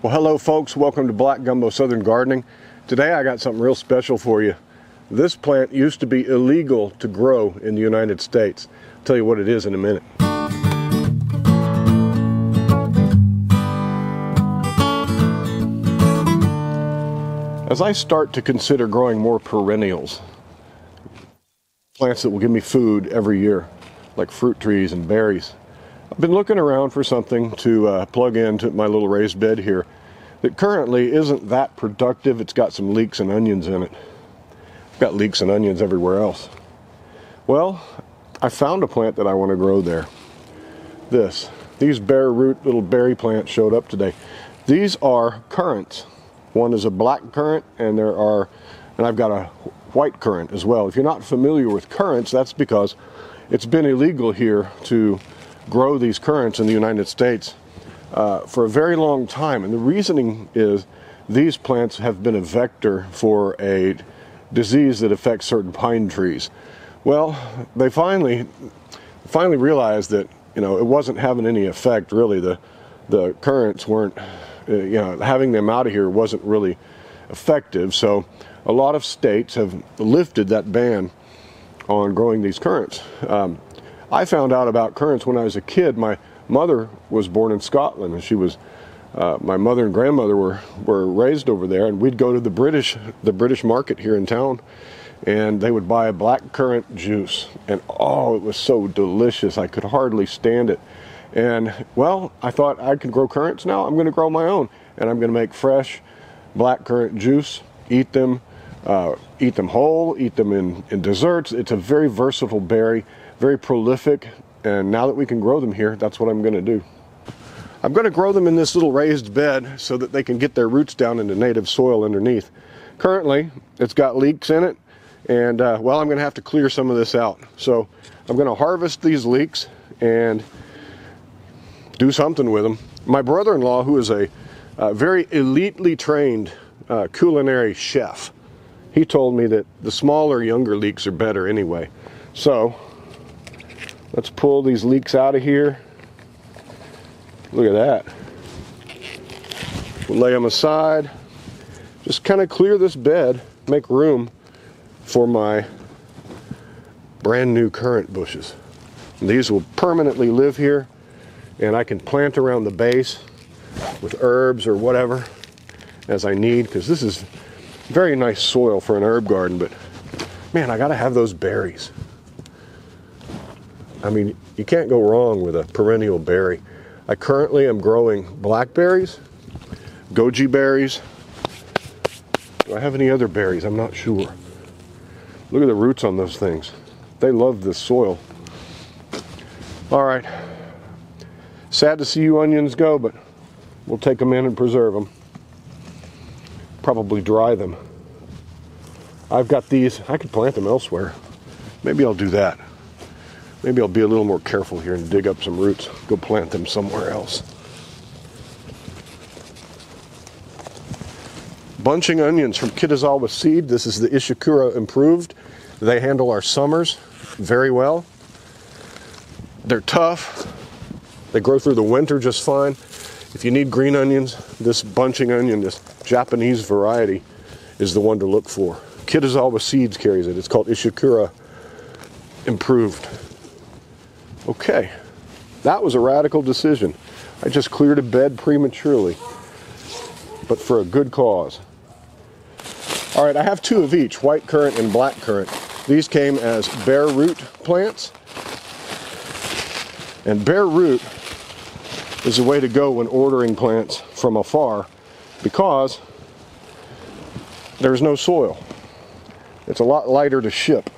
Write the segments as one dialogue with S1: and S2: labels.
S1: Well, hello folks, welcome to Black Gumbo Southern Gardening. Today I got something real special for you. This plant used to be illegal to grow in the United States. I'll tell you what it is in a minute. As I start to consider growing more perennials, plants that will give me food every year, like fruit trees and berries, I've been looking around for something to plug into my little raised bed here that currently isn't that productive. It's got some leeks and onions in it. I've got leeks and onions everywhere else. Well, I found a plant that I want to grow there. These bare root little berry plants showed up today. These are currants. One is a black currant, and I've got a white currant as well. If you're not familiar with currants, that's because it's been illegal here to grow these currants in the United States for a very long time. And the reasoning is these plants have been a vector for a disease that affects certain pine trees. Well, they finally realized that, it wasn't having any effect really. The currants weren't, having them out of here wasn't really effective. So a lot of states have lifted that ban on growing these currants. I found out about currants when I was a kid. My mother was born in Scotland, and she was my mother and grandmother were raised over there, and we'd go to the British market here in town, and they would buy a blackcurrant juice, and it was so delicious. I could hardly stand it. And well, I thought I could grow currants now. I'm going to grow my own, and I'm going to make fresh blackcurrant juice, eat them whole, eat them in desserts. It's a very versatile berry, very prolific, and now that we can grow them here, that's what I'm going to do. I'm going to grow them in this little raised bed so that they can get their roots down into native soil underneath. Currently, it's got leeks in it, and well, I'm going to have to clear some of this out. So I'm going to harvest these leeks and do something with them. My brother-in-law, who is a very elitely trained culinary chef, he told me that the smaller, younger leeks are better anyway. So let's pull these leeks out of here. Look at that. We'll lay them aside. Just kind of clear this bed, make room for my brand new currant bushes. And these will permanently live here, and I can plant around the base with herbs or whatever as I need, because this is very nice soil for an herb garden. But man, I gotta have those berries. I mean, you can't go wrong with a perennial berry. I currently am growing blackberries, goji berries. Do I have any other berries? I'm not sure. Look at the roots on those things. They love this soil. All right. Sad to see you onions go, but we'll take them in and preserve them. Probably dry them. I've got these. I could plant them elsewhere. Maybe I'll do that. Maybe I'll be a little more careful here and dig up some roots. Go plant them somewhere else. Bunching onions from Kitazawa seed. This is the Ishikura improved. They handle our summers very well. They're tough. They grow through the winter just fine. If you need green onions, this bunching onion, this Japanese variety, is the one to look for. Kitazawa Seeds carries it. It's called Ishikura Improved. Okay, that was a radical decision. I just cleared a bed prematurely, but for a good cause. All right, I have two of each, white currant and black currant. These came as bare root plants. And bare root is the way to go when ordering plants from afar, because there's no soil. It's a lot lighter to ship.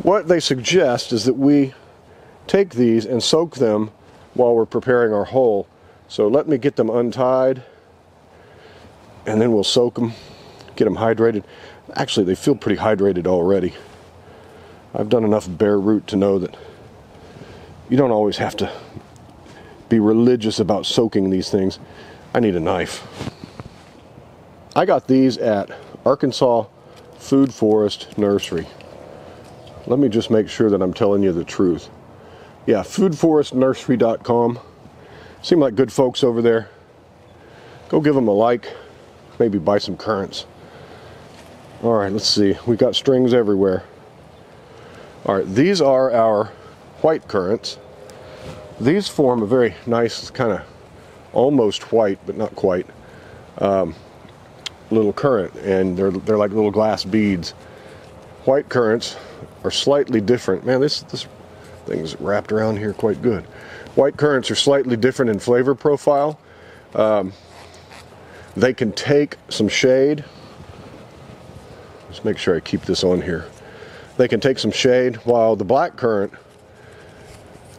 S1: What they suggest is that we take these and soak them while we're preparing our hole. So let me get them untied, and then we'll soak them, get them hydrated. Actually, they feel pretty hydrated already. I've done enough bare root to know that you don't always have to be religious about soaking these things. I need a knife. I got these at Arkansas Food Forest Nursery. Let me just make sure that I'm telling you the truth. Yeah, foodforestnursery.com. Seem like good folks over there. go give them a like, maybe buy some currants. All right, let's see. We've got strings everywhere. All right, these are our white currants. These form a very nice kind of almost white, but not quite, little currant, and they're like little glass beads. White currants are slightly different. Man, this thing's wrapped around here quite good. White currants are slightly different in flavor profile. They can take some shade. Let's make sure I keep this on here. They can take some shade, while the blackcurrant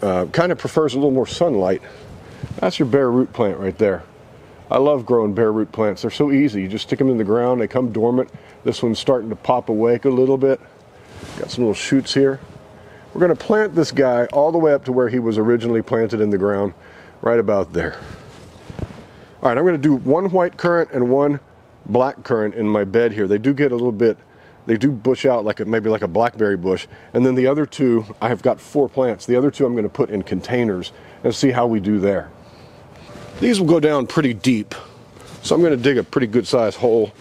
S1: kind of prefers a little more sunlight. That's your bare root plant right there. I love growing bare root plants. They're so easy. You just stick them in the ground, they come dormant. This one's starting to pop awake a little bit. Got some little shoots here. We're going to plant this guy all the way up to where he was originally planted in the ground, right about there. All right, I'm going to do one white currant and one black currant in my bed here. They do get a little bit, they do bush out like maybe like a blackberry bush. And then the other two, I have got 4 plants. The other two I'm going to put in containers and see how we do there. These will go down pretty deep, so I'm going to dig a pretty good sized hole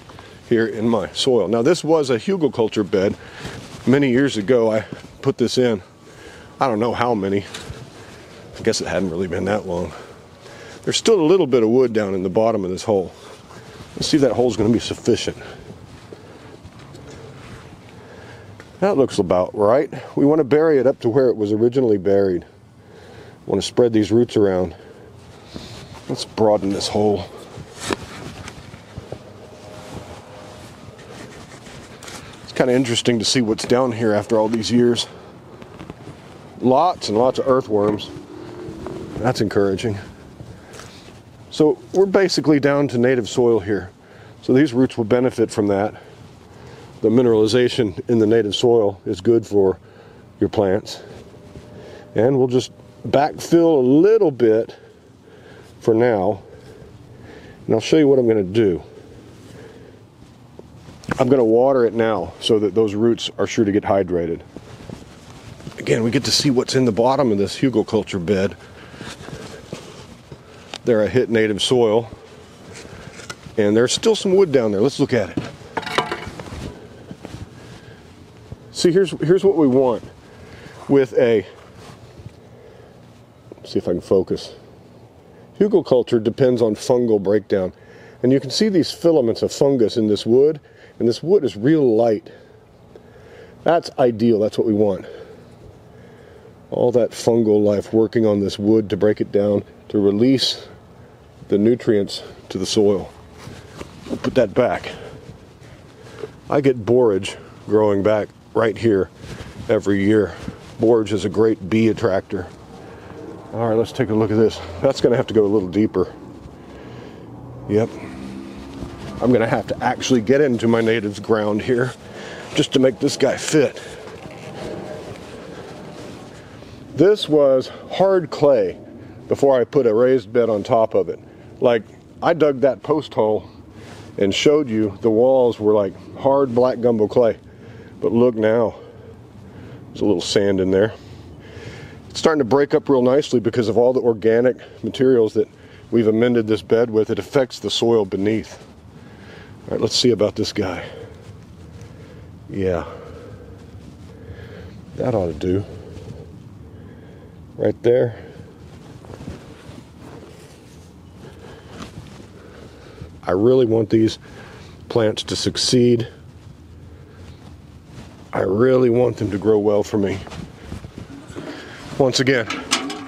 S1: here in my soil. Now this was a hugelkultur bed. Many years ago I put this in. I don't know how many. I guess it hadn't really been that long. There's still a little bit of wood down in the bottom of this hole. Let's see if that hole's going to be sufficient. That looks about right. We want to bury it up to where it was originally buried. Want to spread these roots around. Let's broaden this hole. It's kind of interesting to see what's down here after all these years. Lots and lots of earthworms. That's encouraging. So we're basically down to native soil here. So these roots will benefit from that. The mineralization in the native soil is good for your plants. And we'll just backfill a little bit for now. And I'll show you what I'm going to do. I'm going to water it now so that those roots are sure to get hydrated. Again, we get to see what's in the bottom of this hugelkultur bed. There I hit native soil, and there's still some wood down there. Let's look at it. See, here's what we want with a, let's see if I can focus. Hugelkultur depends on fungal breakdown, and you can see these filaments of fungus in this wood, and this wood is real light. That's ideal. That's what we want. All that fungal life working on this wood to break it down, to release the nutrients to the soil. We'll put that back. I get borage growing back right here every year. Borage is a great bee attractor. All right, let's take a look at this. That's going to have to go a little deeper. Yep. I'm going to have to actually get into my natives ground here just to make this guy fit. This was hard clay before I put a raised bed on top of it. Like, I dug that post hole and showed you the walls were like hard black gumbo clay. But look now, there's a little sand in there. It's starting to break up real nicely because of all the organic materials that we've amended this bed with. It affects the soil beneath. All right, let's see about this guy. Yeah, that ought to do. Right there. I really want these plants to succeed. I really want them to grow well for me. Once again, I'm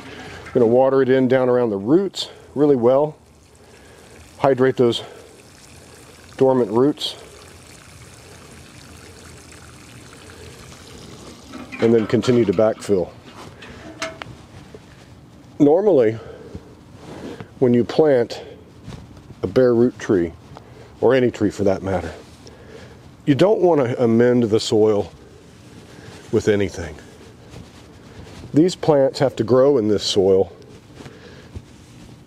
S1: going to water it in down around the roots really well. Hydrate those dormant roots. And then continue to backfill. Normally, when you plant a bare root tree, or any tree for that matter, you don't want to amend the soil with anything. These plants have to grow in this soil,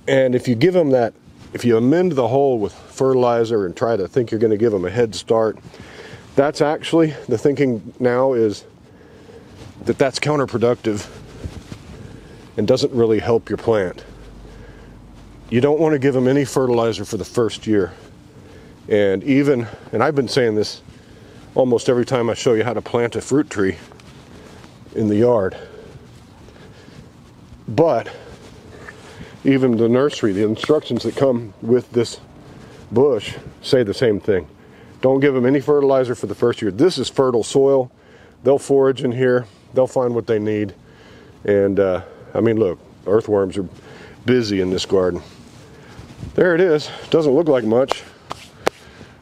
S1: and if you give them that, if you amend the hole with fertilizer and try to think you're going to give them a head start, that's actually, the thinking now is that that's counterproductive and doesn't really help your plant. you don't want to give them any fertilizer for the first year. And I've been saying this almost every time I show you how to plant a fruit tree in the yard. But even the nursery, the instructions that come with this bush say the same thing. Don't give them any fertilizer for the first year. This is fertile soil. They'll forage in here. They'll find what they need. And I mean, look, earthworms are busy in this garden. There it is. Doesn't look like much,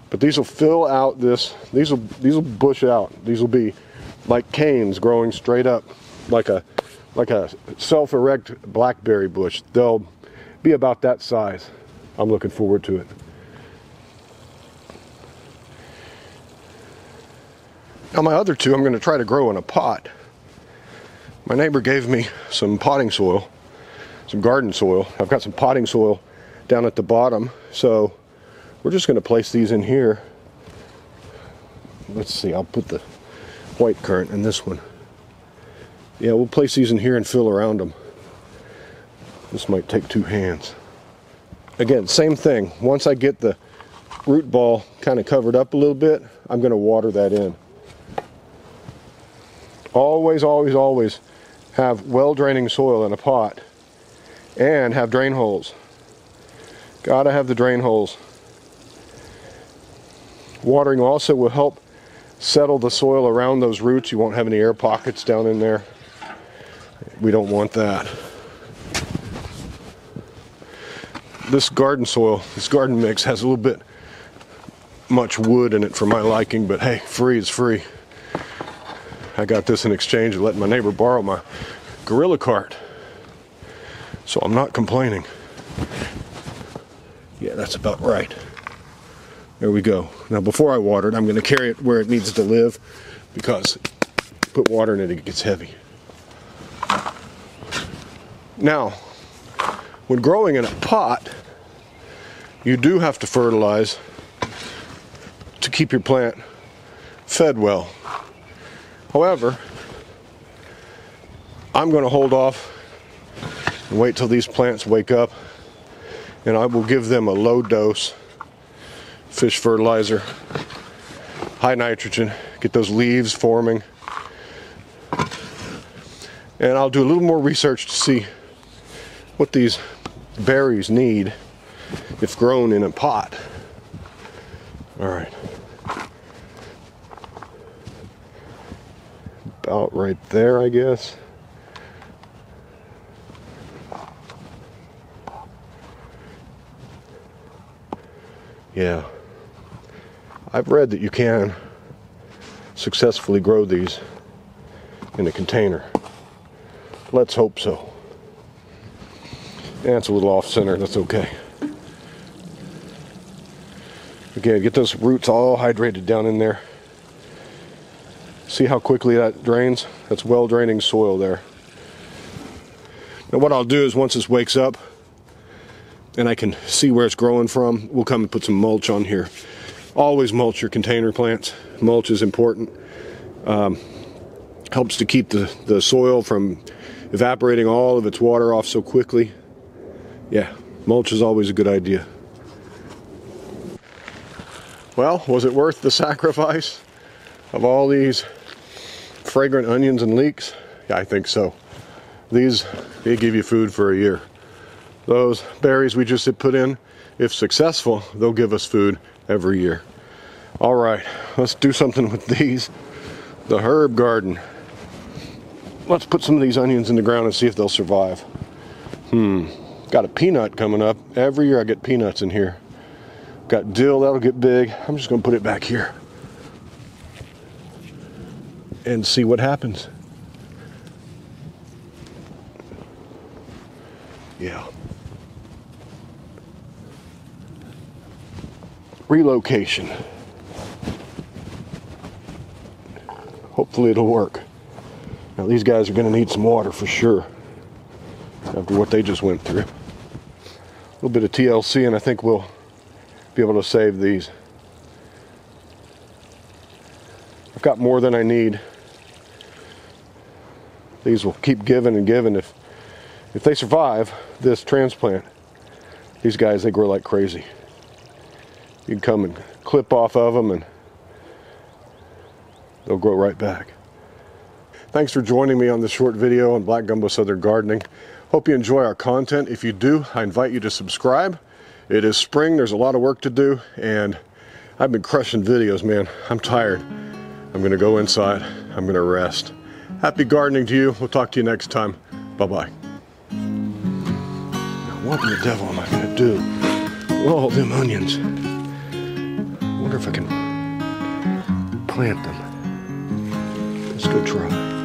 S1: but these will fill out this. These will bush out. These will be like canes growing straight up, like a self-erect blackberry bush. They'll be about that size. I'm looking forward to it. Now my other two I'm going to try to grow in a pot. My neighbor gave me some potting soil, some garden soil. I've got some potting soil down at the bottom, so we're just going to place these in here. Let's see, I'll put the white currant in this one. Yeah, we'll place these in here and fill around them. This might take 2 hands. Again, same thing. Once I get the root ball kind of covered up a little bit, I'm going to water that in. Always, always, always have well-draining soil in a pot and have drain holes. Gotta have the drain holes. Watering also will help settle the soil around those roots. You won't have any air pockets down in there. We don't want that. This garden soil, this garden mix has a little bit much wood in it for my liking, but hey, free is free. I got this in exchange of letting my neighbor borrow my gorilla cart, so I'm not complaining. Yeah, that's about right. There we go. Now before I water it, I'm going to carry it where it needs to live, because put water in it, it gets heavy. Now, when growing in a pot, you do have to fertilize to keep your plant fed well. However, I'm going to hold off and wait till these plants wake up, and I will give them a low dose fish fertilizer, high nitrogen, get those leaves forming, and I'll do a little more research to see what these berries need if grown in a pot. All right. About right there, I guess. Yeah. I've read that you can successfully grow these in a container. Let's hope so. Yeah, it's a little off center, that's okay. Again, get those roots all hydrated down in there. See how quickly that drains? That's well draining soil there. Now what I'll do is, once this wakes up and I can see where it's growing from, we'll come and put some mulch on here. Always mulch your container plants. Mulch is important. Helps to keep the soil from evaporating all of its water off so quickly. Yeah, mulch is always a good idea. Well, was it worth the sacrifice of all these fragrant onions and leeks? Yeah, I think so. These, they give you food for a year. Those berries we just put in, if successful, they'll give us food every year. All right, let's do something with these. The herb garden. Let's put some of these onions in the ground and see if they'll survive. Got a peanut coming up. Every year I get peanuts in here. Got dill, that'll get big. I'm just gonna put it back here and see what happens. Yeah. Relocation. Hopefully it'll work. Now these guys are going to need some water for sure after what they just went through. A little bit of TLC and I think we'll be able to save these. I've got more than I need. These will keep giving and giving. If they survive this transplant, These guys, they grow like crazy. You can come and clip off of them and they'll grow right back. Thanks for joining me on this short video on Black Gumbo Southern Gardening. Hope you enjoy our content. If you do, I invite you to subscribe. It is spring, there's a lot of work to do, and I've been crushing videos, man. I'm tired. I'm gonna go inside, I'm gonna rest. Happy gardening to you. We'll talk to you next time. Bye-bye. Now what in the devil am I gonna do with all them onions? I wonder if I can plant them. Let's go try.